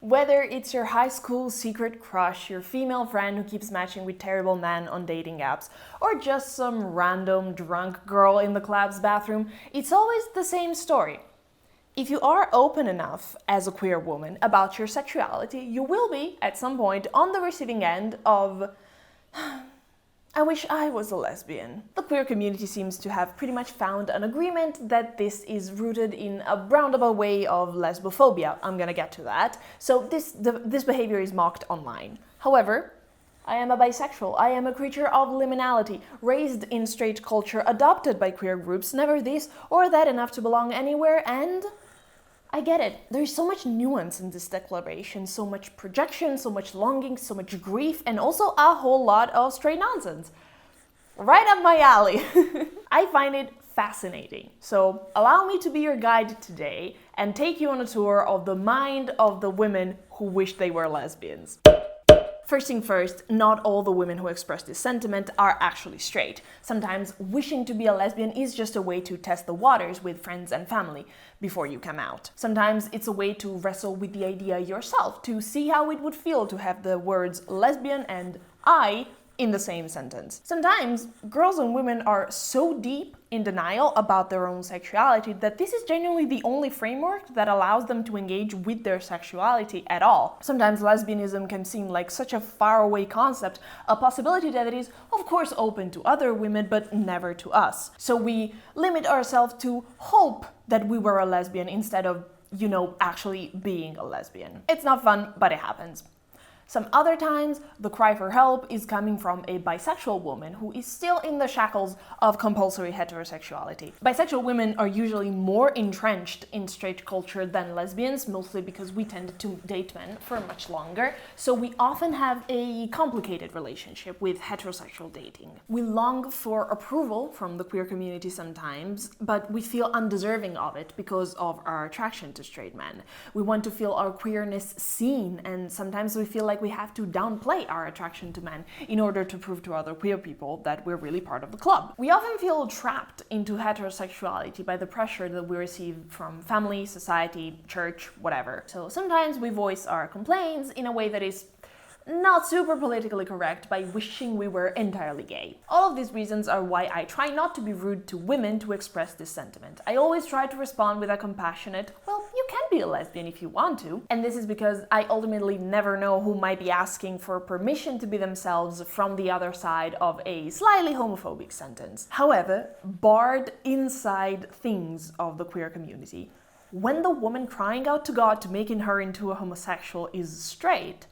Whether it's your high school secret crush, your female friend who keeps matching with terrible men on dating apps, or just some random drunk girl in the club's bathroom, it's always the same story. If you are open enough as a queer woman about your sexuality, you will be, at some point, on the receiving end of I wish I was a lesbian. The queer community seems to have pretty much found an agreement that this is rooted in a roundabout way of lesbophobia. I'm gonna get to that. So this behavior is mocked online. However, I am a bisexual. I am a creature of liminality, raised in straight culture, adopted by queer groups, never this or that enough to belong anywhere, and I get it. There's so much nuance in this declaration, so much projection, so much longing, so much grief, and also a whole lot of straight nonsense. Right up my alley. I find it fascinating. So allow me to be your guide today and take you on a tour of the mind of the women who wish they were lesbians. First thing first, not all the women who express this sentiment are actually straight. Sometimes wishing to be a lesbian is just a way to test the waters with friends and family before you come out. Sometimes it's a way to wrestle with the idea yourself, to see how it would feel to have the words lesbian and I in the same sentence. Sometimes girls and women are so deep in denial about their own sexuality that this is genuinely the only framework that allows them to engage with their sexuality at all. Sometimes lesbianism can seem like such a faraway concept, a possibility that it is of course open to other women but never to us. So we limit ourselves to hope that we were a lesbian instead of, actually being a lesbian. It's not fun, but it happens. Some other times, the cry for help is coming from a bisexual woman who is still in the shackles of compulsory heterosexuality. Bisexual women are usually more entrenched in straight culture than lesbians, mostly because we tend to date men for much longer, so we often have a complicated relationship with heterosexual dating. We long for approval from the queer community sometimes, but we feel undeserving of it because of our attraction to straight men. We want to feel our queerness seen, and sometimes we feel like we have to downplay our attraction to men in order to prove to other queer people that we're really part of the club. We often feel trapped into heterosexuality by the pressure that we receive from family, society, church, whatever. So sometimes we voice our complaints in a way that is not super politically correct by wishing we were entirely gay. All of these reasons are why I try not to be rude to women to express this sentiment. I always try to respond with a compassionate, well, you can be a lesbian if you want to. And this is because I ultimately never know who might be asking for permission to be themselves from the other side of a slightly homophobic sentence. However, barred inside things of the queer community, when the woman crying out to God to making her into a homosexual is straight,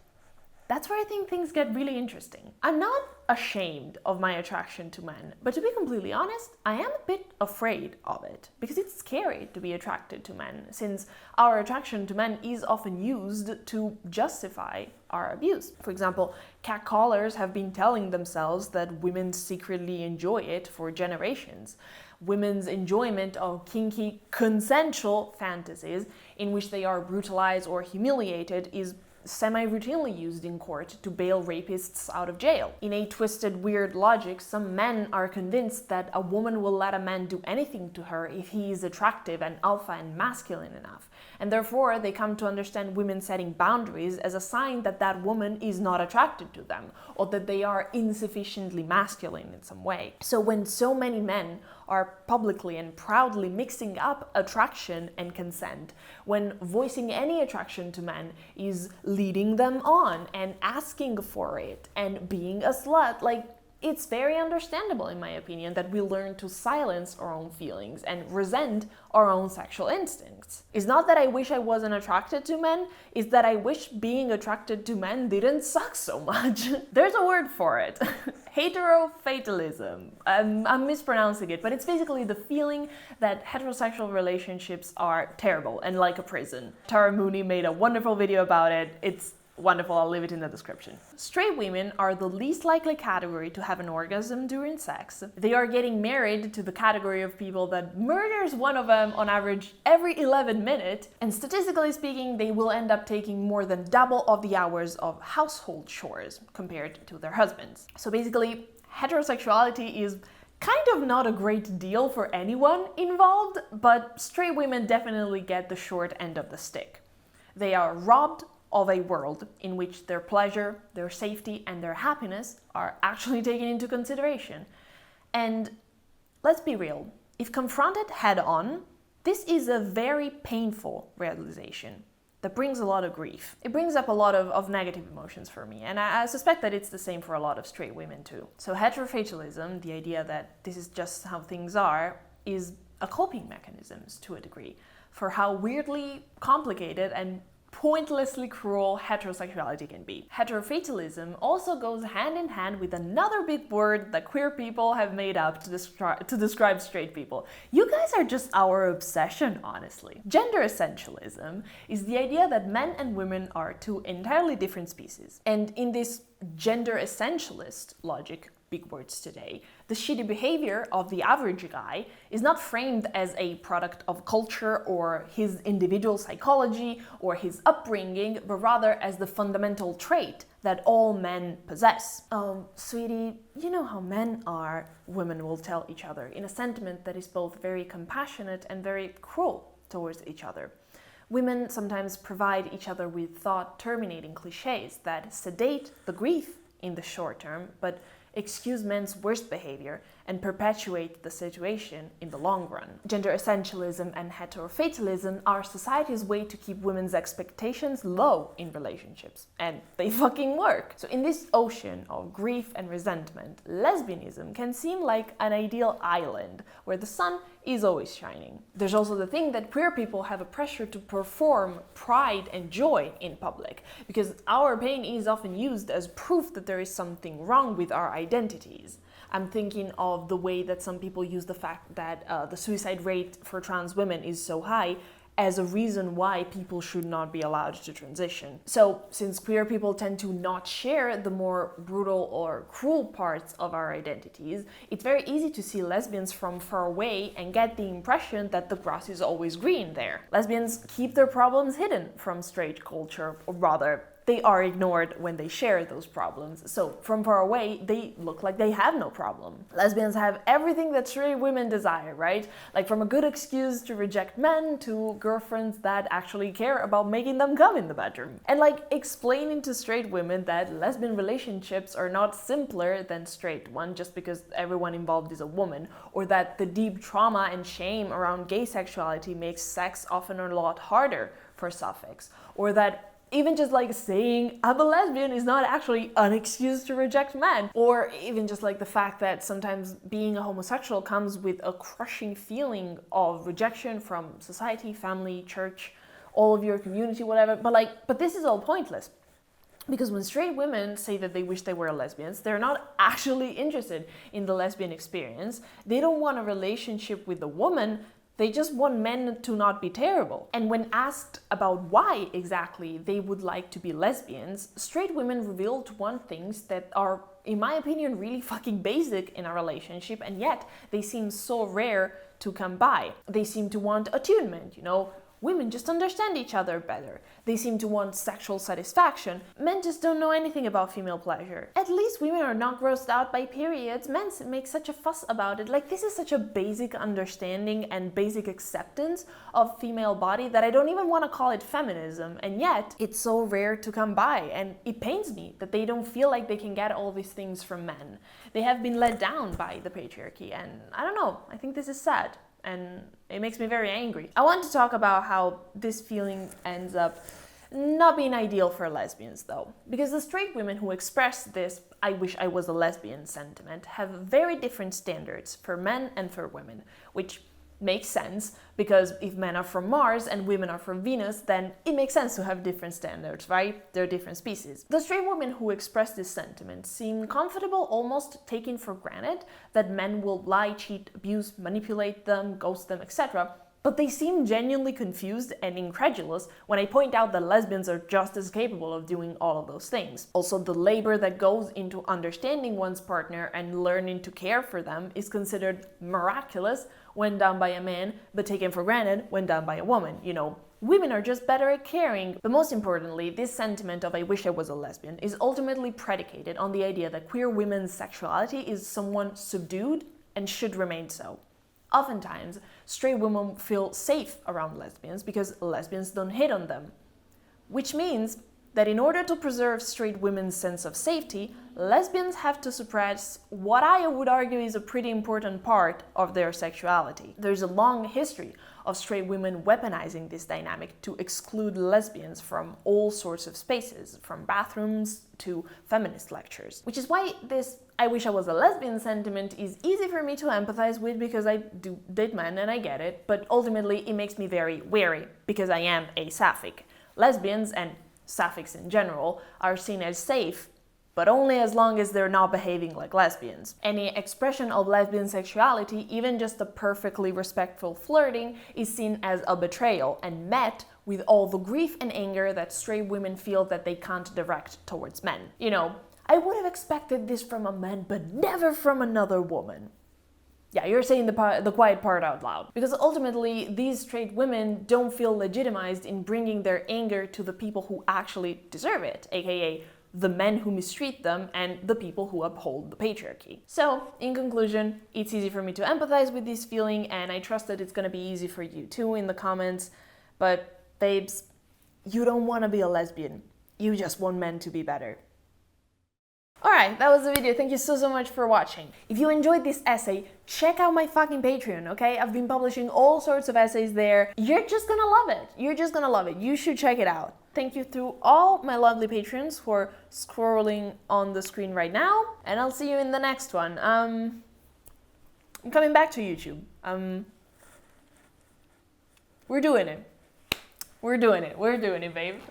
that's where I think things get really interesting. I'm not ashamed of my attraction to men, but to be completely honest, I am a bit afraid of it, because it's scary to be attracted to men, since our attraction to men is often used to justify our abuse. For example, catcallers have been telling themselves that women secretly enjoy it for generations. Women's enjoyment of kinky, consensual fantasies in which they are brutalized or humiliated is semi-routinely used in court to bail rapists out of jail. In a twisted, weird logic, some men are convinced that a woman will let a man do anything to her if he is attractive and alpha and masculine enough, and therefore they come to understand women setting boundaries as a sign that that woman is not attracted to them, or that they are insufficiently masculine in some way. So when so many men are publicly and proudly mixing up attraction and consent, when voicing any attraction to men is leading them on and asking for it and being a slut, it's very understandable, in my opinion, that we learn to silence our own feelings and resent our own sexual instincts. It's not that I wish I wasn't attracted to men, it's that I wish being attracted to men didn't suck so much. There's a word for it. Heterofatalism. I'm mispronouncing it, but it's basically the feeling that heterosexual relationships are terrible and like a prison. Tara Mooney made a wonderful video about it. It's wonderful, I'll leave it in the description. Straight women are the least likely category to have an orgasm during sex. They are getting married to the category of people that murders one of them on average every 11 minutes, and statistically speaking, they will end up taking more than double of the hours of household chores compared to their husbands. So basically, heterosexuality is kind of not a great deal for anyone involved, but straight women definitely get the short end of the stick. They are robbed of a world in which their pleasure, their safety, and their happiness are actually taken into consideration. And let's be real, if confronted head on, this is a very painful realization that brings a lot of grief. It brings up a lot of negative emotions for me, and I suspect that it's the same for a lot of straight women too. So heterofatalism, the idea that this is just how things are, is a coping mechanism to a degree for how weirdly complicated and pointlessly cruel heterosexuality can be. Heterofatalism also goes hand in hand with another big word that queer people have made up to describe straight people. You guys are just our obsession, honestly. Gender essentialism is the idea that men and women are two entirely different species. And in this gender essentialist logic, big words today, the shitty behavior of the average guy is not framed as a product of culture or his individual psychology or his upbringing, but rather as the fundamental trait that all men possess. Sweetie, you know how men are, women will tell each other, in a sentiment that is both very compassionate and very cruel towards each other. Women sometimes provide each other with thought-terminating cliches that sedate the grief in the short term, but excuse men's worst behavior and perpetuate the situation in the long run. Gender essentialism and heterofatalism are society's way to keep women's expectations low in relationships, and they fucking work. So in this ocean of grief and resentment, lesbianism can seem like an ideal island where the sun is always shining. There's also the thing that queer people have a pressure to perform pride and joy in public, because our pain is often used as proof that there is something wrong with our identities. I'm thinking of the way that some people use the fact that the suicide rate for trans women is so high as a reason why people should not be allowed to transition. So, since queer people tend to not share the more brutal or cruel parts of our identities, it's very easy to see lesbians from far away and get the impression that the grass is always green there. Lesbians keep their problems hidden from straight culture, or rather, they are ignored when they share those problems. So from far away, they look like they have no problem. Lesbians have everything that straight women desire, right? Like from a good excuse to reject men to girlfriends that actually care about making them come in the bedroom. And like explaining to straight women that lesbian relationships are not simpler than straight one just because everyone involved is a woman, or that the deep trauma and shame around gay sexuality makes sex often a lot harder for suffix, or that even just like saying I'm a lesbian is not actually an excuse to reject men. Or even just like the fact that sometimes being a homosexual comes with a crushing feeling of rejection from society, family, church, all of your community, whatever. But this is all pointless. Because when straight women say that they wish they were lesbians, they're not actually interested in the lesbian experience. They don't want a relationship with a woman. They just want men to not be terrible. And when asked about why exactly they would like to be lesbians, straight women reveal to want things that are, in my opinion, really fucking basic in a relationship, and yet they seem so rare to come by. They seem to want attunement, Women just understand each other better. They seem to want sexual satisfaction. Men just don't know anything about female pleasure. At least women are not grossed out by periods. Men make such a fuss about it. Like, this is such a basic understanding and basic acceptance of female body that I don't even want to call it feminism. And yet, it's so rare to come by. And it pains me that they don't feel like they can get all these things from men. They have been let down by the patriarchy. And I don't know, I think this is sad. And it makes me very angry. I want to talk about how this feeling ends up not being ideal for lesbians, though. Because the straight women who express this "I wish I was a lesbian" sentiment have very different standards for men and for women, which makes sense, because if men are from Mars and women are from Venus, then it makes sense to have different standards, right? They're different species. The straight women who express this sentiment seem comfortable, almost taking for granted that men will lie, cheat, abuse, manipulate them, ghost them, etc. But they seem genuinely confused and incredulous when I point out that lesbians are just as capable of doing all of those things. Also, the labor that goes into understanding one's partner and learning to care for them is considered miraculous when done by a man, but taken for granted when done by a woman. Women are just better at caring. But most importantly, this sentiment of "I wish I was a lesbian" is ultimately predicated on the idea that queer women's sexuality is somewhat subdued and should remain so. Oftentimes, straight women feel safe around lesbians because lesbians don't hit on them. Which means that in order to preserve straight women's sense of safety, lesbians have to suppress what I would argue is a pretty important part of their sexuality. There's a long history of straight women weaponizing this dynamic to exclude lesbians from all sorts of spaces, from bathrooms to feminist lectures. Which is why this "I wish I was a lesbian" sentiment is easy for me to empathize with, because I do date men and I get it, but ultimately it makes me very wary because I am asapphic. Lesbians, and sapphics in general, are seen as safe, but only as long as they're not behaving like lesbians. Any expression of lesbian sexuality, even just a perfectly respectful flirting, is seen as a betrayal and met with all the grief and anger that straight women feel that they can't direct towards men. You know, I would have expected this from a man, but never from another woman. Yeah, you're saying the quiet part out loud. Because ultimately, these straight women don't feel legitimized in bringing their anger to the people who actually deserve it, aka the men who mistreat them and the people who uphold the patriarchy. So, in conclusion, it's easy for me to empathize with this feeling, and I trust that it's gonna be easy for you too in the comments. But, babes, you don't wanna be a lesbian. You just want men to be better. Alright, that was the video. Thank you so much for watching. If you enjoyed this essay, check out my fucking Patreon, okay? I've been publishing all sorts of essays there. You're just gonna love it. You're just gonna love it. You should check it out. Thank you to all my lovely patrons who are scrolling on the screen right now, and I'll see you in the next one. I'm coming back to YouTube. We're doing it. We're doing it, babe.